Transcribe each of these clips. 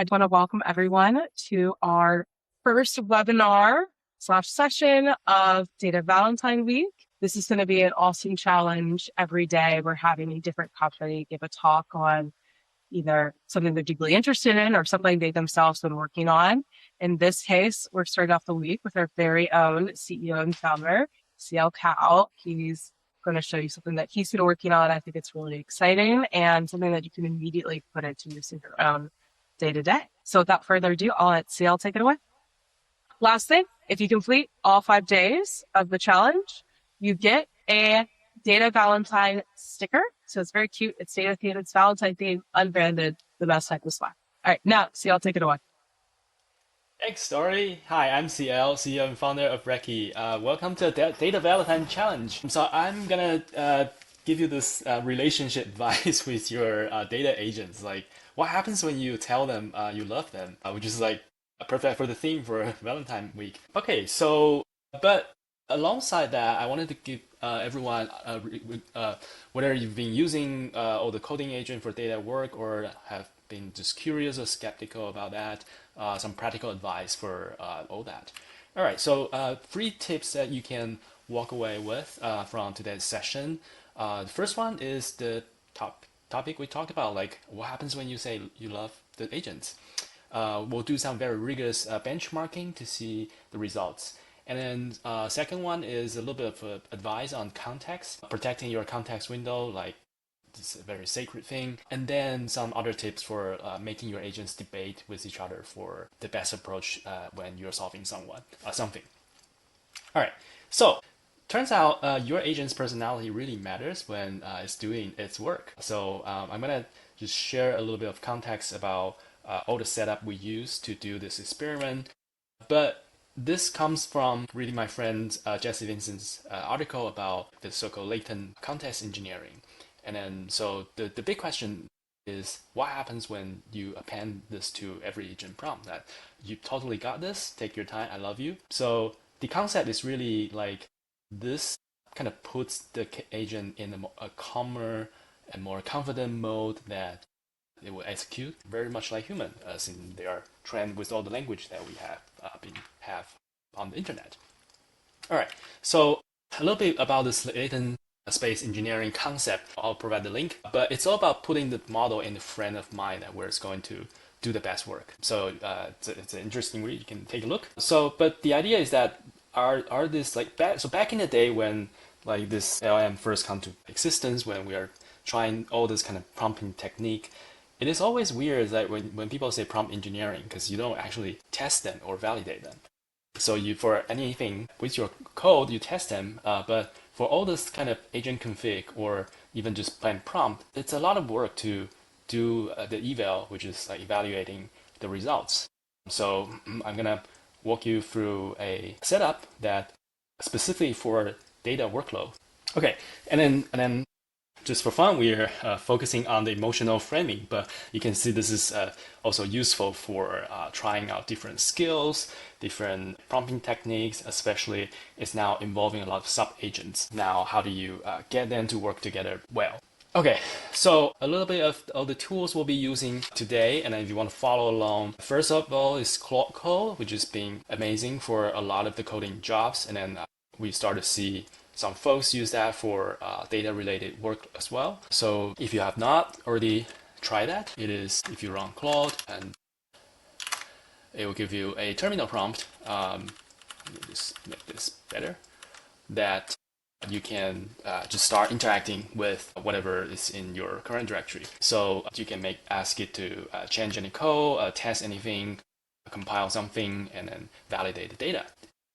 I want to welcome everyone to our first webinar/session of Data Valentine Week. This is going to be an awesome challenge. Every day we're having a different company give a talk on either something they're deeply interested in or something they themselves have been working on. In this case, we're starting off the week with our very own CEO and founder, CL Kao. He's going to show you something that he's been working on. I think it's really exciting and something that you can immediately put into use in your own day-to-day. So without further ado, I'll let CL take it away. Last thing, if you complete all 5 days of the challenge, you get a Data Valentine sticker. So it's very cute. It's data themed, it's Valentine themed, unbranded, the best type of swag. All right, now CL, take it away. Thanks, Story. Hi, I'm CL, CEO and founder of Recce. Welcome to the Data Valentine Challenge. So I'm gonna give you this relationship advice with your data agents. Like, what happens when you tell them you love them, which is like perfect for the theme for Valentine week. Okay, so but alongside that, I wanted to give everyone, whether you've been using all the coding agent for data work or have been just curious or skeptical about that, some practical advice for all that. All right, so 3 tips that you can walk away with from today's session. The first one is the topic we talked about, like what happens when you say you love the agents. We'll do some very rigorous benchmarking to see the results. And then second one is a little bit of advice on context, protecting your context window, like it's a very sacred thing. And then some other tips for making your agents debate with each other for the best approach when you're solving something. All right, so turns out your agent's personality really matters when it's doing its work. So I'm gonna just share a little bit of context about all the setup we use to do this experiment. But this comes from reading my friend Jesse Vincent's article about the so-called latent context engineering. And then, so the big question is, what happens when you append this to every agent prompt? That you totally got this, take your time, I love you. So the concept is really like this kind of puts the agent in a calmer and more confident mode that it will execute very much like human, since they are trained with all the language that we have on the internet. All right, so a little bit about this latent space engineering concept. I'll provide the link, but it's all about putting the model in the frame of mind that where it's going to do the best work. So it's an interesting read. You can take a look. So, but the idea is that are this like back in the day when like this LM first come to existence, when we are trying all this kind of prompting technique, it is always weird that when people say prompt engineering, because you don't actually test them or validate them. So you, for anything with your code, you test them, but for all this kind of agent config or even just plain prompt, it's a lot of work to do the eval, which is like evaluating the results. So I'm gonna walk you through a setup that specifically for data workload. Okay, and then just for fun, we're focusing on the emotional framing, but you can see this is also useful for trying out different skills, different prompting techniques, especially it's now involving a lot of sub-agents. Now, how do you get them to work together well? Okay, so a little bit of all the tools we'll be using today, and then if you want to follow along, first of all is Claude Code, which has been amazing for a lot of the coding jobs, and then we start to see some folks use that for data-related work as well. So if you have not already tried that, it is if you run Claude, and it will give you a terminal prompt. Let me just make this better. That you can just start interacting with whatever is in your current directory. So you can ask it to change any code, test anything, compile something, and then validate the data.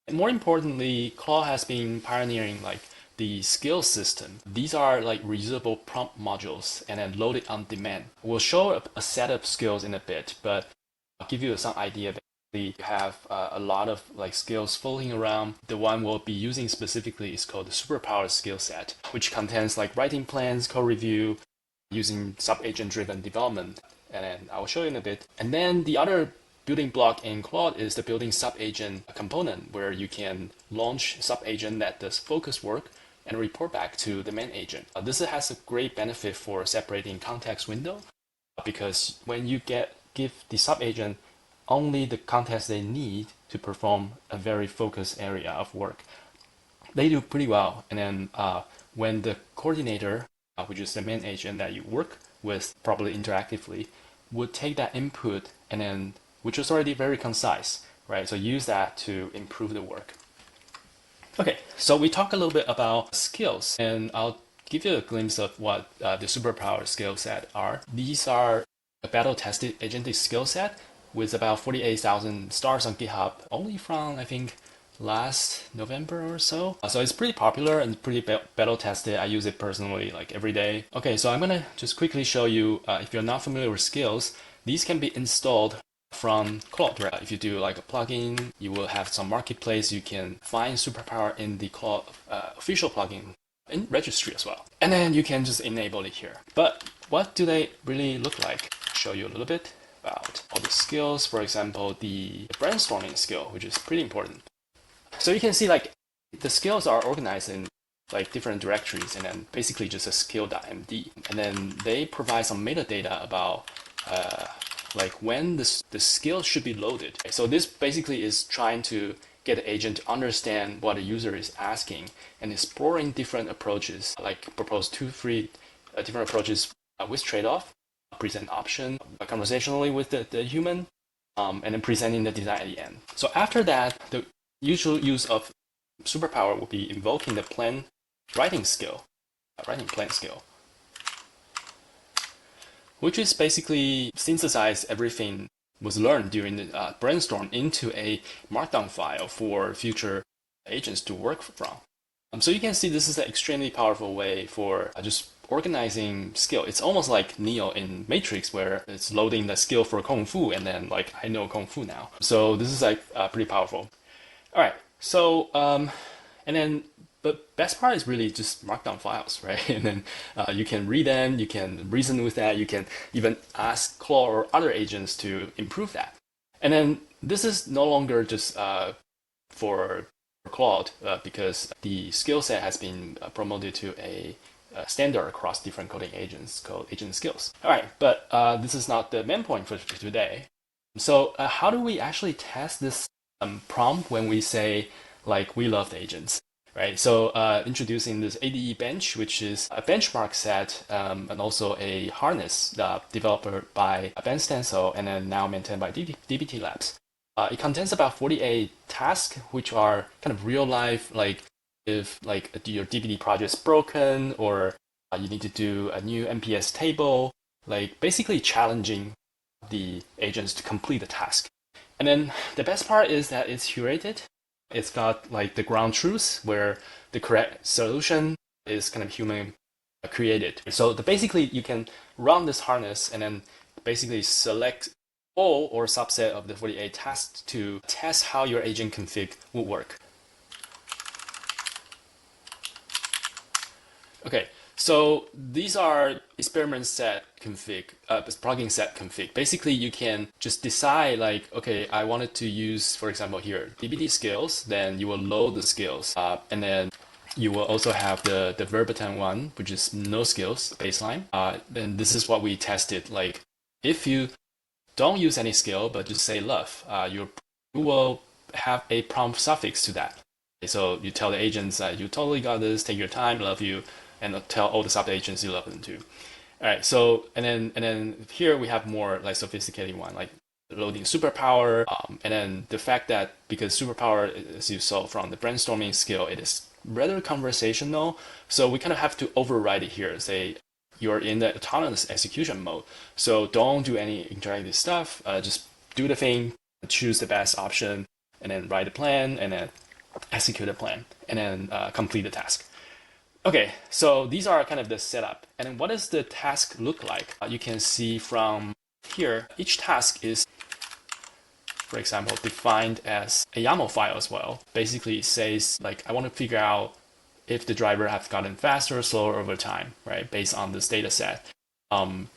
And more importantly, Claude has been pioneering like the skill system. These are like reusable prompt modules and then loaded on demand. We'll show a set of skills in a bit, but I'll give you some idea. We have a lot of like skills floating around. The one we'll be using specifically is called the Superpowers skill set, which contains like writing plans, code review, using sub-agent driven development. And then I'll show you in a bit. And then the other building block in Claude is the building sub-agent component, where you can launch sub-agent that does focus work and report back to the main agent. This has a great benefit for separating context window, because when you get give the subagent only the context they need to perform a very focused area of work, they do pretty well. And then when the coordinator, which is the main agent that you work with probably interactively, would take that input and then, which is already very concise, right? So use that to improve the work. Okay, so we talk a little bit about skills, and I'll give you a glimpse of what the superpower skill set are. These are a battle-tested agentic skill set with about 48,000 stars on GitHub, only from, I think, last November or so. So it's pretty popular and pretty battle-tested. I use it personally like every day. Okay, so I'm gonna just quickly show you, if you're not familiar with skills, these can be installed from Claude. Right? If you do like a plugin, you will have some marketplace. You can find Superpower in the Claude official plugin in registry as well. And then you can just enable it here. But what do they really look like? I'll show you a little bit about all the skills. For example, the brainstorming skill, which is pretty important. So you can see like the skills are organized in like different directories and then basically just a skill.md. And then they provide some metadata about like when the skill should be loaded. So this basically is trying to get the agent to understand what the user is asking and exploring different approaches, like propose 2-3 different approaches with trade-off, present option conversationally with the human, and then presenting the design at the end. So after that, the usual use of superpower will be invoking the plan writing skill, writing plan skill, which is basically synthesize everything was learned during the brainstorm into a markdown file for future agents to work from. So you can see this is an extremely powerful way for just organizing skill. It's almost like Neo in Matrix, where it's loading the skill for Kung Fu, and then like I know Kung Fu now. So this is like pretty powerful. All right, so and then but best part is really just markdown files, right? And then you can read them, you can reason with that, you can even ask Claude or other agents to improve that. And then this is no longer just for Claude because the skill set has been promoted to a standard across different coding agents called agent skills. All right, but this is not the main point for today. So how do we actually test this prompt when we say like we love the agents? Right, so introducing this ADE Bench, which is a benchmark set and also a harness developed by Ben Stencil and then now maintained by DBT Labs. It contains about 48 tasks, which are kind of real life, like if like your DBT project is broken or you need to do a new MPS table, like basically challenging the agents to complete the task. And then the best part is that it's curated. It's got like the ground truths where the correct solution is kind of human created. So basically you can run this harness and then basically select all or subset of the 48 tasks to test how your agent config would work. Okay, so these are experiment set config, plugin set config. Basically, you can just decide like, okay, I wanted to use, for example, here, DBT skills, then you will load the skills. And then you will also have the verbatim one, which is no skills baseline. Then this is what we tested. Like if you don't use any skill, but just say love, you will have a prompt suffix to that. So you tell the agents that you totally got this, take your time, love you, and tell all the sub agents you love them too. All right, so and then here we have more like sophisticated one, like loading superpower, and then the fact that because superpower, as you saw from the brainstorming skill, it is rather conversational, so we kind of have to override it here. Say you're in the autonomous execution mode, so don't do any interactive stuff. Just do the thing, choose the best option, and then write a plan, and then execute a plan, and then complete the task. Okay, so these are kind of the setup. And then what does the task look like? You can see from here, each task is, for example, defined as a YAML file as well. Basically, it says, like, I want to figure out if the driver has gotten faster or slower over time, right, based on this data set. And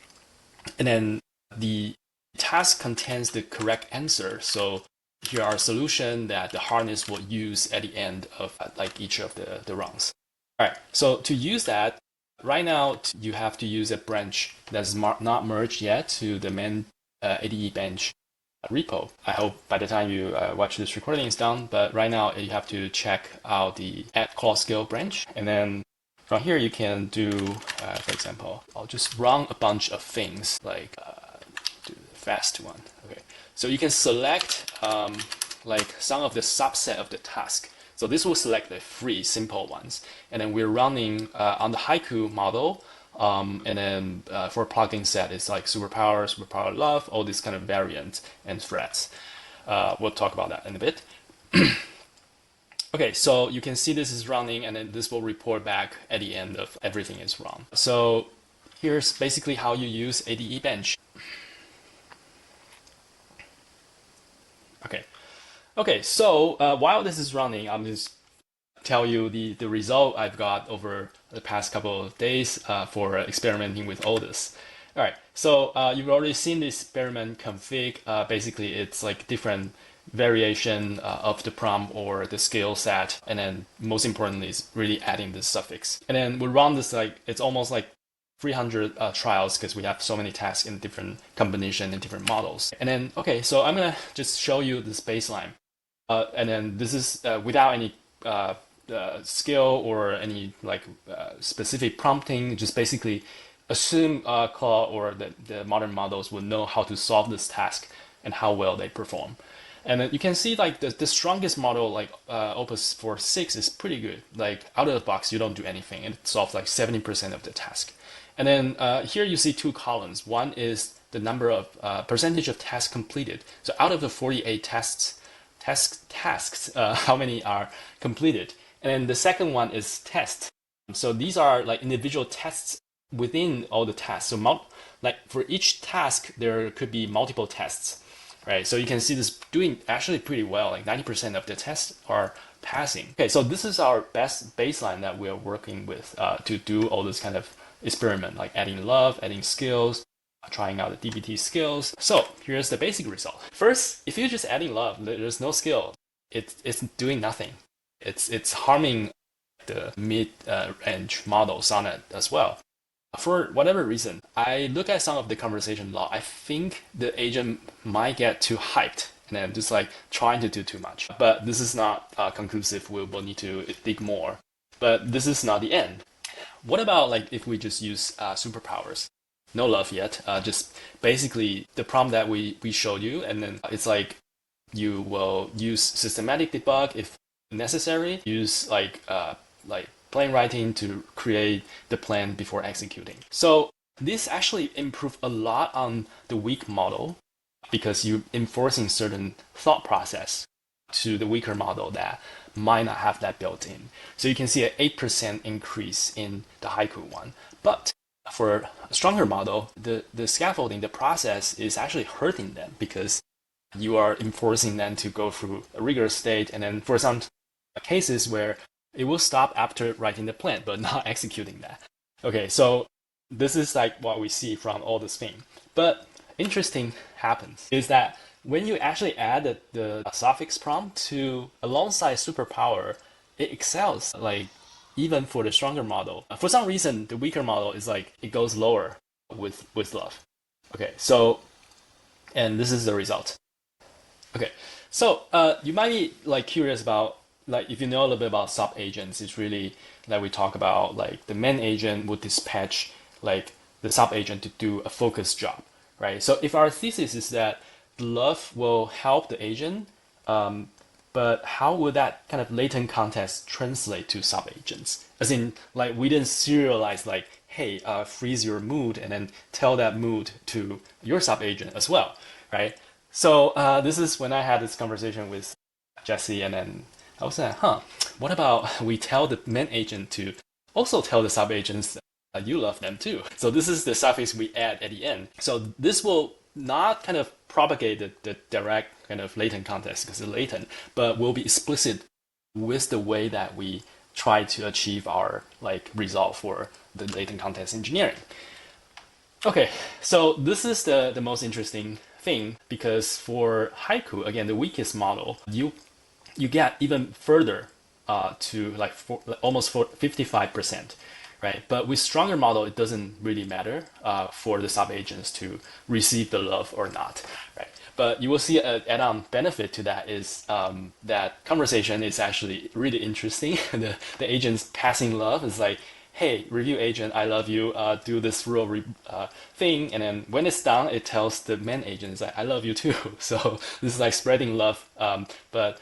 then the task contains the correct answer. So here are solutions that the harness will use at the end of like each of the runs. All right, so to use that, right now you have to use a branch that's not merged yet to the main ADE Bench repo. I hope by the time you watch this recording is done, but right now you have to check out the add Claude skill branch. And then from here you can do, for example, I'll just run a bunch of things like do the fast one. Okay, so you can select like some of the subset of the task. So this will select the 3 simple ones. And then we're running on the Haiku model. And then for plugin set, it's like Superpowers, Superpower Love, all these kind of variants and threads. We'll talk about that in a bit. Okay, so you can see this is running, and then this will report back at the end of everything is run. So here's basically how you use ADE Bench. Okay, so while this is running, I'm just tell you the result I've got over the past couple of days for experimenting with all this. All right, so you've already seen the experiment config. Basically, it's like different variation of the prompt or the skill set, and then most importantly is really adding this suffix. And then we run this like it's almost like 300 trials because we have so many tasks in different combination and different models. And then okay, so I'm gonna just show you this baseline, and then this is without any skill or any like specific prompting. Just basically assume Claude or the modern models will know how to solve this task and how well they perform. And then you can see like the strongest model like Opus 4.6 is pretty good. Like out of the box, you don't do anything and it solves like 70% of the task. And then here you see 2 columns. One is the number of percentage of tasks completed. So out of the 48 tasks, how many are completed? And then the second one is test. So these are like individual tests within all the tasks. So like for each task, there could be multiple tests, right? So you can see this doing actually pretty well. Like 90% of the tests are passing. Okay, so this is our best baseline that we are working with to do all this kind of experiment, like adding love, adding skills, trying out the DBT skills. So here's the basic result. First, if you're just adding love, there's no skill. It's doing nothing. It's harming the mid-range model Sonnet as well. For whatever reason, I look at some of the conversation log. I think the agent might get too hyped and then just like trying to do too much. But this is not conclusive. We will need to dig more. But this is not the end. What about like if we just use superpowers? No love yet. Just basically the prompt that we showed you, and then it's like you will use systematic debug if necessary. Use like plan writing to create the plan before executing. So this actually improved a lot on the weak model because you're enforcing certain thought process to the weaker model that might not have that built in. So you can see an 8% increase in the Haiku one. But for a stronger model, the scaffolding, the process is actually hurting them because you are enforcing them to go through a rigorous state, and then for some cases where it will stop after writing the plan, but not executing that. Okay, so this is like what we see from all this thing. But interesting happens is that when you actually add the suffix prompt to alongside superpower, it excels like even for the stronger model. For some reason, the weaker model is like it goes lower with love. Okay, so and this is the result. Okay, so you might be like curious about like if you know a little bit about sub-agents, it's really like we talk about like the main agent would dispatch like the sub-agent to do a focused job, right? So if our thesis is that love will help the agent, but how would that kind of latent context translate to sub-agents? As in, like we didn't serialize like, hey, freeze your mood and then tell that mood to your sub-agent as well, right? So this is when I had this conversation with Jesse, and then I was like, what about we tell the main agent to also tell the sub-agents that you love them too? So this is the suffix we add at the end. So this will not kind of propagate the direct kind of latent context because it's latent, but will be explicit with the way that we try to achieve our like result for the latent context engineering. Okay, so this is the most interesting thing because for Haiku, again, the weakest model, you get even further to like almost 55%, right? But with stronger model, it doesn't really matter for the subagents to receive the love or not, right? But you will see an add-on benefit to that is that conversation is actually really interesting. The agents passing love is like, hey, review agent, I love you, do this thing. And then when it's done, it tells the main agent, like, I love you too. So this is like spreading love. But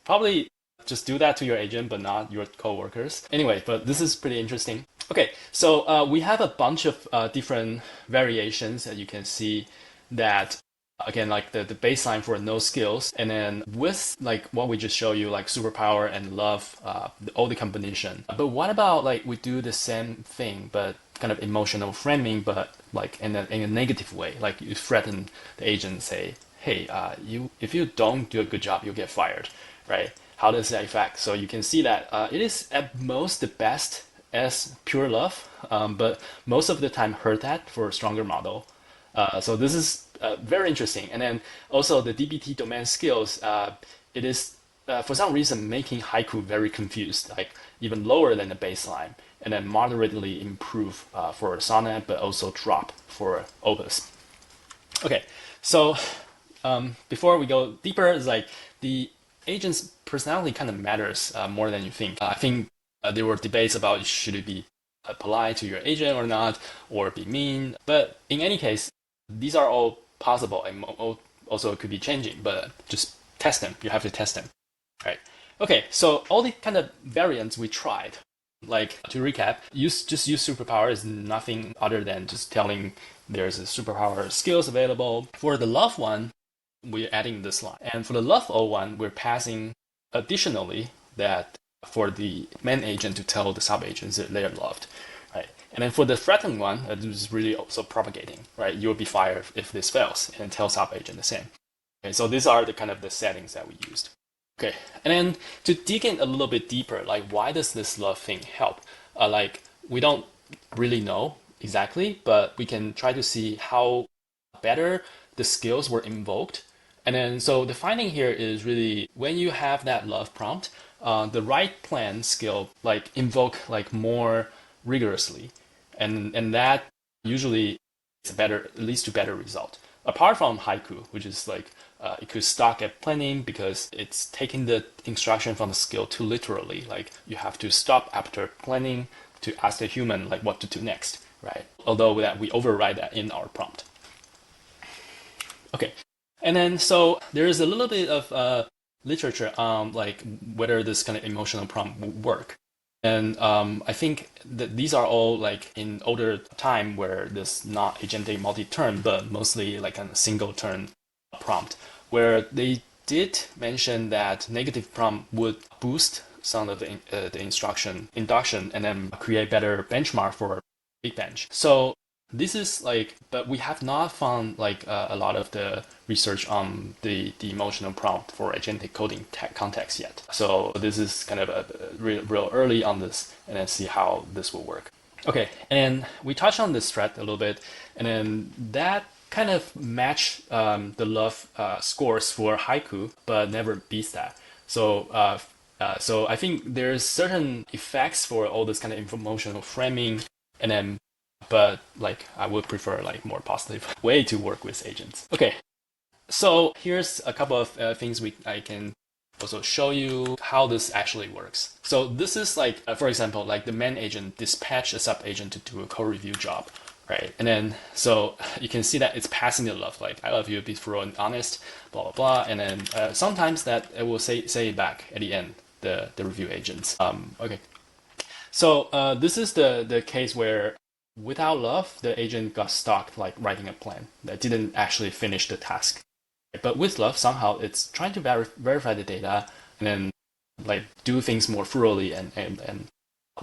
probably just do that to your agent, but not your coworkers. Anyway, but this is pretty interesting. Okay, so we have a bunch of different variations that you can see that again, like the baseline for no skills, and then with like what we just showed you, like superpower and love, all the combination. But what about like we do the same thing, but kind of emotional framing, but like in a negative way, like you threaten the agent, say, hey, if you don't do a good job, you'll get fired, right? How does that affect? So you can see that it is at most the best as pure love, but most of the time hurt that for a stronger model. So this is very interesting. And then also the DBT domain skills, it is for some reason making Haiku very confused, like even lower than the baseline, and then moderately improve for Sonnet, but also drop for Opus. Okay, so before we go deeper, it's like the agent's personality kind of matters more than you think. I think there were debates about should it be polite to your agent or not, or be mean. But in any case, these are all possible and also could be changing, but just test them. You have to test them, right? Okay, so all the kind of variants we tried, like to recap, just use superpower is nothing other than just telling there's a superpower skills available. For the love one, we're adding this line. And for the love one, we're passing additionally that for the main agent to tell the sub-agents that they're loved, right? And then for the threatened one, this is really also propagating, right? You'll be fired if this fails, and tell sub-agent the same. Okay, so these are the kind of the settings that we used. Okay, and then to dig in a little bit deeper, like why does this love thing help? Like we don't really know exactly, but we can try to see how better the skills were invoked. And then so the finding here is really when you have that love prompt, the right plan skill like invoke like more rigorously, and that usually is a better, leads to better result. Apart from Haiku, which is like it could stop at planning because it's taking the instruction from the skill too literally. Like you have to stop after planning to ask the human like what to do next, right? Although that we override that in our prompt. Okay, and then so there is a little bit of literature on like whether this kind of emotional prompt would work. And I think that these are all like in older time where there's not agentic multi-turn, but mostly like a single turn prompt, where they did mention that negative prompt would boost some of the instruction induction and then create better benchmark for ADE Bench. So this is like, but we have not found like a lot of the research on the emotional prompt for agentic coding context yet. So this is kind of a real early on this, and then see how this will work. Okay, and we touched on this thread a little bit, and then that kind of match the love scores for Haiku, but never beats that. So so I think there's certain effects for all this kind of emotional framing, and then but like I would prefer like more positive way to work with agents. Okay, so here's a couple of things I can also show you how this actually works. So this is like, for example, like the main agent dispatch a sub agent to do a code review job, right? And then so you can see that it's passing the love, like I love you, be thorough and honest, blah blah blah. And then sometimes that it will say it back at the end, the review agents. Okay, so this is the case where without love, the agent got stuck like writing a plan that didn't actually finish the task. But with love, somehow it's trying to verify the data and then like do things more thoroughly and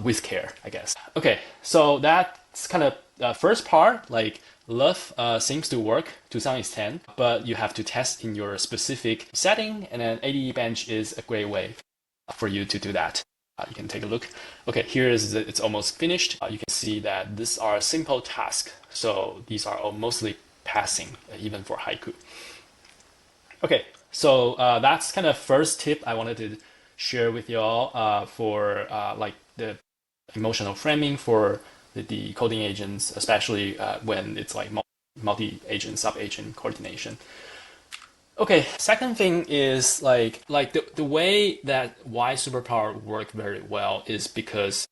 with care, I guess. Okay, so that's kind of first part, like love seems to work to some extent, but you have to test in your specific setting, and then ADE Bench is a great way for you to do that. You can take a look. Okay, here is it's almost finished. You can see that these are simple tasks. So these are all mostly passing, even for Haiku. Okay, so that's kind of first tip I wanted to share with you all for like the emotional framing for the coding agents, especially when it's like multi-agent, sub-agent coordination. Okay, second thing is like the way that why superpower work very well is because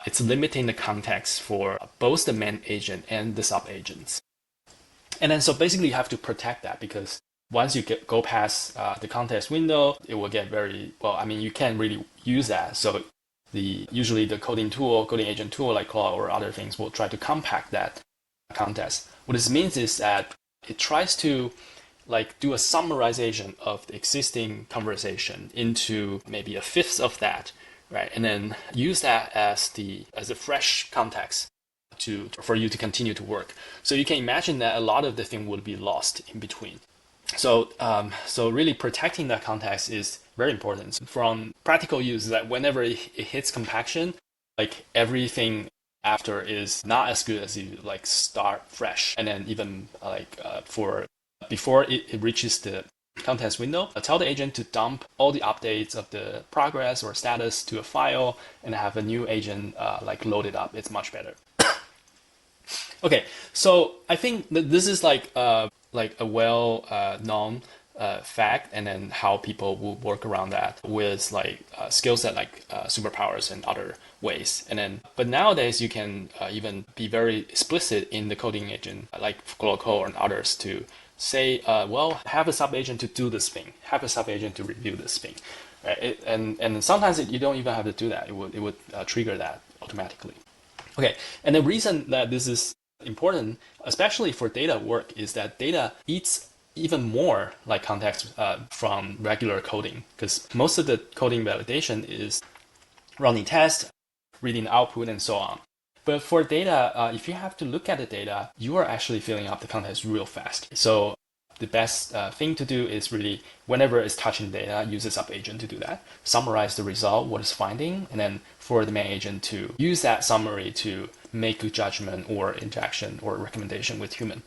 it's limiting the context for both the main agent and the sub-agents. And then so basically you have to protect that because once you go past the context window, it will get very, well, I mean, you can't really use that. So usually the coding agent tool like Claude or other things will try to compact that context. What this means is that it tries to like do a summarization of the existing conversation into maybe a fifth of that, right? And then use that as a fresh context for you to continue to work. So you can imagine that a lot of the thing would be lost in between. So really protecting that context is very important. From practical use, that whenever it hits compaction, like everything after is not as good as you like start fresh. And then even for before it reaches the context window, tell the agent to dump all the updates of the progress or status to a file and have a new agent load it up. It's much better. Okay, so I think that this is like a well known fact, and then how people will work around that with skill set like superpowers and other ways. And then, but nowadays you can even be very explicit in the coding agent, like Claude Code and others, to say, well, have a sub agent to do this thing, have a sub agent to review this thing, right? And sometimes you don't even have to do that. It would trigger that automatically. Okay, and the reason that this is important, especially for data work, is that data eats even more like context from regular coding, because most of the coding validation is running tests, reading the output, and so on. But for data, if you have to look at the data, you are actually filling up the context real fast. So the best thing to do is really, whenever it's touching data, use a sub-agent to do that. Summarize the result, what it's finding, and then for the main agent to use that summary to make a judgment or interaction or recommendation with human.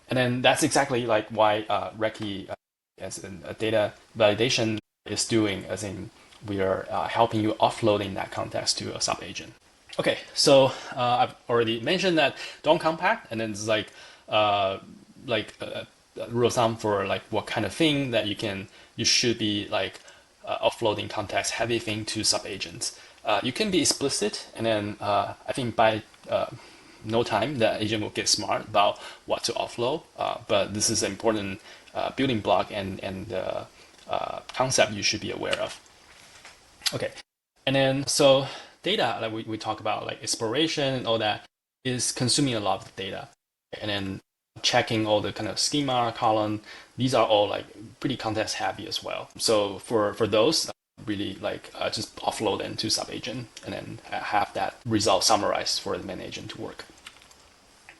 And then that's exactly like why Recce as a data validation is doing, as in we are helping you offloading that context to a sub-agent. Okay, so I've already mentioned that don't compact, and then it's like rule of thumb for like what kind of thing that you should be like offloading context heavy thing to sub-agents. You can be explicit, and then I think by no time the agent will get smart about what to offload. But this is an important building block and concept you should be aware of. Okay, and then so data, like we talk about, like exploration and all that, is consuming a lot of data, and then checking all the kind of schema column. These are all like pretty context heavy as well. So for those, really just offload them to sub-agent and then have that result summarized for the main agent to work.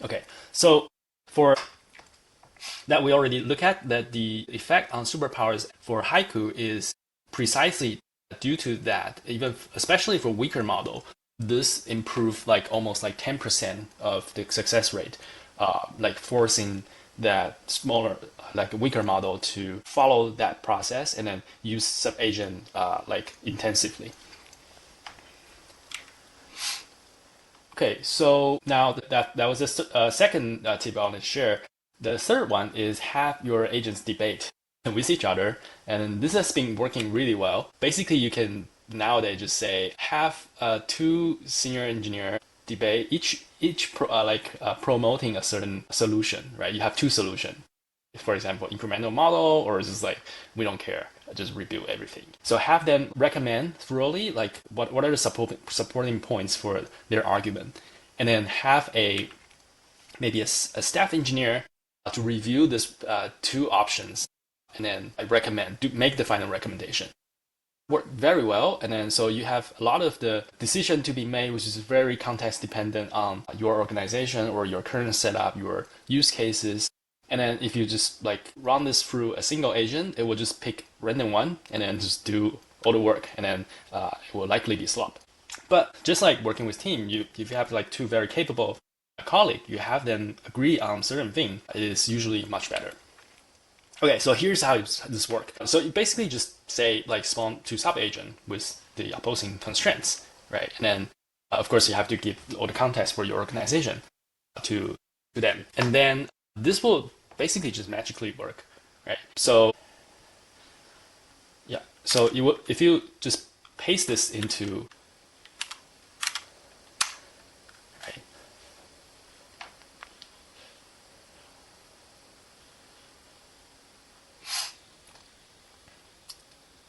Okay, so for that we already look at that the effect on superpowers for Haiku is precisely due to that, even especially for weaker model, this improved like almost like 10% of the success rate, like forcing that smaller, like a weaker model to follow that process and then use sub-agent like intensively. Okay, so now that was the second tip I want to share. The third one is have your agents debate with each other, and this has been working really well. Basically, you can nowadays just say have two senior engineer debate, each promoting a certain solution, right? You have two solutions. For example, incremental model, or just like we don't care, just rebuild everything. So have them recommend thoroughly like what are the supporting points for their argument, and then have maybe a staff engineer to review this two options, and then I make the final recommendation. Work very well, and then so you have a lot of the decision to be made, which is very context dependent on your organization or your current setup, your use cases. And then if you just like run this through a single agent, it will just pick random one and then just do all the work, and then it will likely be slop. But just like working with team, if you have like two very capable colleagues, you have them agree on certain thing, it is usually much better. Okay, so here's how this works. So you basically just say like spawn two sub-agent with the opposing constraints, right? And then Of course, you have to give all the context for your organization to them. And then this will basically just magically work, right? So yeah, so if you just paste this into, right?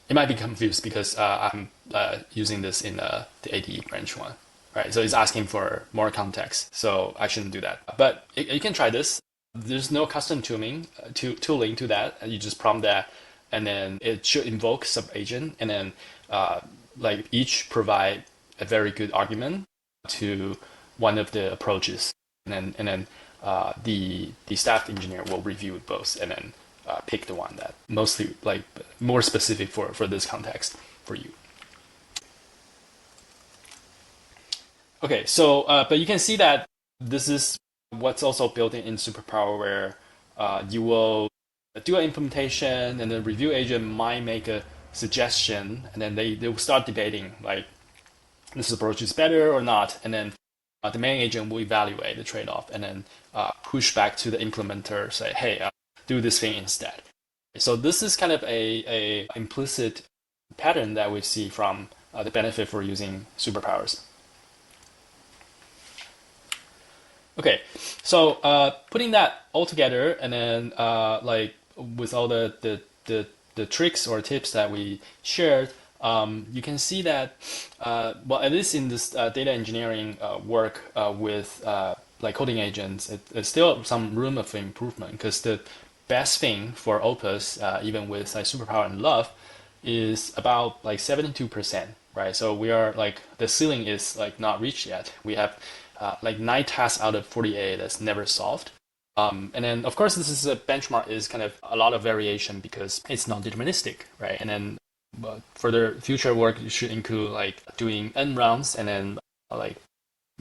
It might be confused because I'm using this in the ADE Bench one, right? So it's asking for more context, so I shouldn't do that. But you can try this. There's no custom tooling to that. You just prompt that, and then it should invoke subagent, and then like each provide a very good argument to one of the approaches, and then the staff engineer will review both, and then pick the one that mostly like more specific for this context for you. Okay, so but you can see that this is what's also built in Superpower, where you will do an implementation, and the review agent might make a suggestion, and then they will start debating like this approach is better or not, and then the main agent will evaluate the trade-off, and then push back to the implementer, say, hey, do this thing instead. So this is kind of a implicit pattern that we see from the benefit for using superpowers. Okay, so putting that all together, and then like with all the tricks or tips that we shared, you can see that well, at least in this data engineering work with like coding agents, it's still some room of improvement, because the best thing for Opus, even with like Superpower and Love, is about like 72%, right? So we are like, the ceiling is like not reached yet. We have like 9 tasks out of 48 that's never solved. And then of course this is a benchmark, is kind of a lot of variation because it's non-deterministic, right? And then further future work should include like doing n rounds, and then like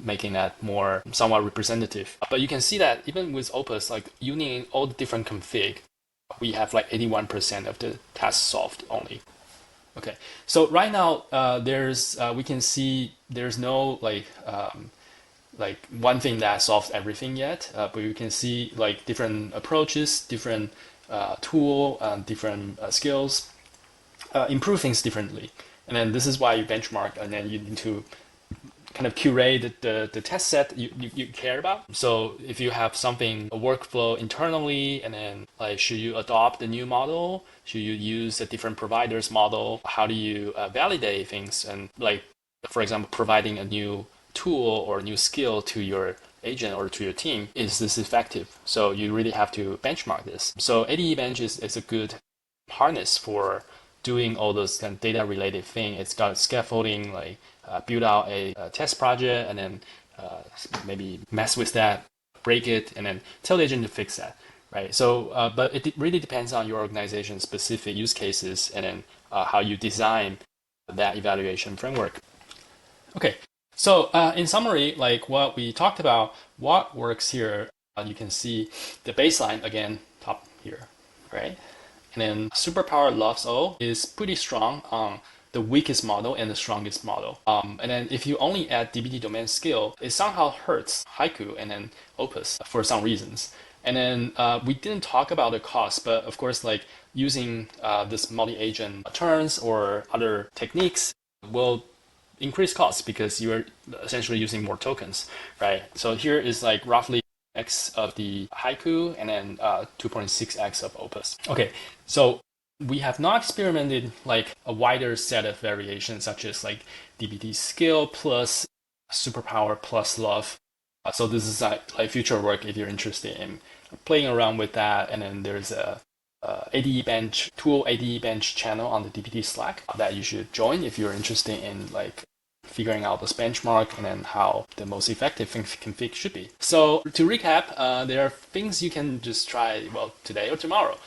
making that more somewhat representative. But you can see that even with Opus, like using all the different config, we have like 81% of the tasks solved only. Okay, so right now there's we can see there's no like one thing that solves everything yet, but you can see like different approaches, different tool, different skills improve things differently. And then this is why you benchmark, and then you need to kind of curate the test set you care about. So if you have something, a workflow internally, and then like, should you adopt the new model? Should you use a different provider's model? How do you validate things? And like, for example, providing a new tool or a new skill to your agent or to your team, is this effective? So you really have to benchmark this. So ADE Bench is a good harness for doing all those kind of data related thing. It's got scaffolding, like build out a test project, and then maybe mess with that, break it, and then tell the agent to fix that, right? So, but it really depends on your organization's specific use cases, and then how you design that evaluation framework. Okay, so in summary, like what we talked about, what works here, you can see the baseline again, top here, right? And then Superpower loves all is pretty strong on the weakest model and the strongest model. And then if you only add DBT domain skill, it somehow hurts Haiku and then Opus for some reasons. And then we didn't talk about the cost, but of course, like using this multi-agent turns or other techniques will increase costs because you're essentially using more tokens, right? So here is like roughly X of the Haiku, and then 2.6x of Opus. Okay, so we have not experimented like a wider set of variations, such as like DBT skill plus Superpower plus Love. So this is like future work if you're interested in playing around with that. And then there's a ADE Bench tool, ADE Bench channel on the DBT Slack that you should join if you're interested in like figuring out this benchmark and then how the most effective config should be. So to recap, there are things you can just try, well, today or tomorrow.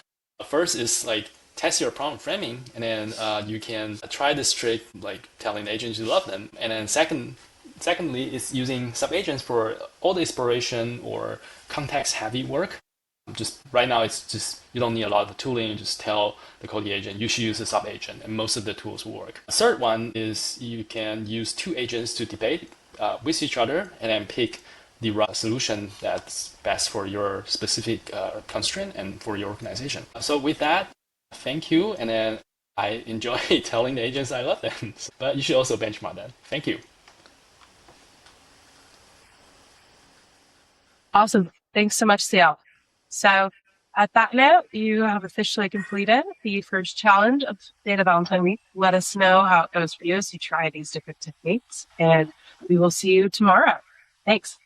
First is like test your prompt framing, and then you can try this trick, like telling the agents you love them. And then secondly is using subagents for all the exploration or context heavy work. Just right now, it's just, you don't need a lot of tooling. You just tell the coding agent you should use a subagent, and most of the tools will work. The third one is you can use 2 agents to debate with each other and then pick the right solution that's best for your specific constraint and for your organization. So with that, thank you. And then I enjoy telling the agents I love them. But you should also benchmark that. Thank you. Awesome. Thanks so much, CL. So at that note, you have officially completed the first challenge of Data Valentine Week. Let us know how it goes for you as you try these different techniques, and we will see you tomorrow. Thanks.